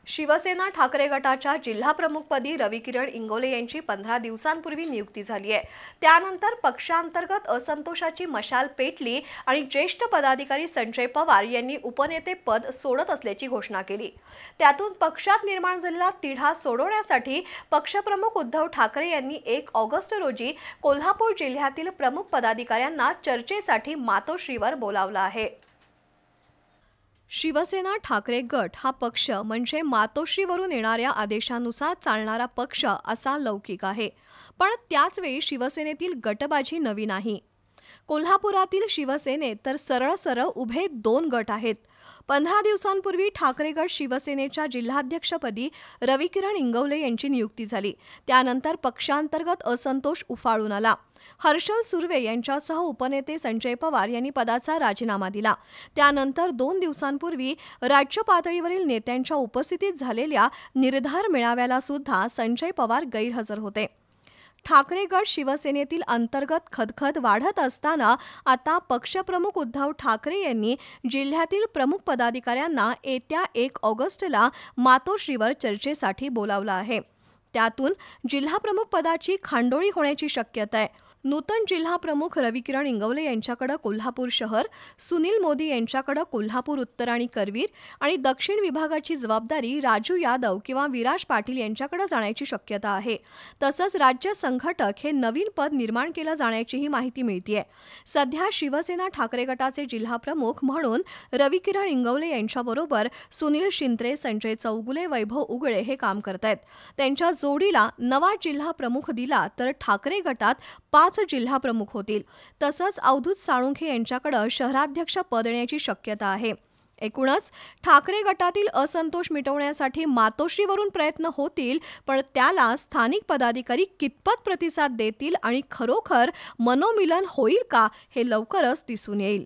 शिवसेना ठाकरे गटाच्या जिल्हाप्रमुखपदी रविकिरण इंगोले यांची 15 दिवसांपूर्वी नियुक्ती झाली आहे। त्यानंतर पक्षांतर्गत असंतोषाची मशाल पेटली आणि ज्येष्ठ पदाधिकारी संजय पवार यांनी उपनेते पद सोडत असल्याची घोषणा केली। त्यातून पक्षात निर्माण झालेला तिढा सोडवण्यासाठी पक्षप्रमुख उद्धव ठाकरे यांनी 1 ऑगस्ट रोजी कोल्हापूर जिल्ह्यातील प्रमुख पदाधिकाऱ्यांना चर्चेसाठी मातोश्रीवर बोलावलं आहे। शिवसेना ठाकरे गट हा पक्ष म्हणजे मातोश्रीवरून येणाऱ्या आदेशानुसार चालणारा पक्ष असा लौकिक आहे, पण त्याचवेळी शिवसेनेतील गटबाजी नवी नाही। कोल्हापुरातील शिवसेनेत तर सरळ उभे 2 गट आहेत। 15 दिवसांपूर्वी ठाकरे गट शिवसेनेच्या जिल्हाध्यक्षपदी रविकिरण इंगोले यांची नियुक्ती झाली। त्यानंतर पक्षांतर्गत असंतोष उफाळून आला। हर्षल सुर्वे यांच्यासह उपनेते संजय पवार यांनी पदाचा राजीनामा दिला। त्यानंतर 2 दिवसांपूर्वी राज्य पातळीवरील नेत्यांच्या उपस्थितीत झालेल्या निर्धार मेळाव्याला सुद्धा संजय पवार गैरहजर होते। ठाकरे गट शिवसेनेतील अंतर्गत खदखद वाढत असताना आता पक्षप्रमुख उद्धव ठाकरे यांनी जिल्ह्यातील प्रमुख पदाधिकाऱ्यांना येत्या 1 ऑगस्टला मातोश्रीवर चर्चेसाठी बोलावलं आहे। त्यातून जिल्हाप्रमुख पदाची खांडोळी होण्याची शक्यता आहे। नूतन जिल्हाप्रमुख रविकिरण इंगोले यांच्याकडे कोल्हापूर शहर, सुनील मोदी यांच्याकडे कोल्हापूर उत्तर आणि करवीर आणि दक्षिण विभागाची जबाबदारी राजू यादव किंवा विराज पाटील यांच्याकडे जाण्याची शक्यता आहे। तसंच राज्य संघटक हे नवीन पद निर्माण केलं जाण्याचीही माहिती मिळतेय। सध्या शिवसेना ठाकरे गटाचे जिल्हाप्रमुख म्हणून रविकिरण इंगोले यांच्याबरोबर सुनील शिंत्रे, संजय चौगुले, वैभव उगळे हे काम करतायत। त्यांच्या जोडीला नवा जिल्हाप्रमुख दिला तर ठाकरे गटात 5 जिल्हाप्रमुख होतील। तसंच अवधूत साळुंखे यांच्याकडे शहराध्यक्ष पद येण्याची शक्यता आहे। एकूणच ठाकरे गटातील असंतोष मिटवण्यासाठी मातोश्रीवरून प्रयत्न होतील, पण त्याला स्थानिक पदाधिकारी कितपत प्रतिसाद देतील आणि खरोखर मनोमिलन होईल का हे लवकरच दिसून येईल।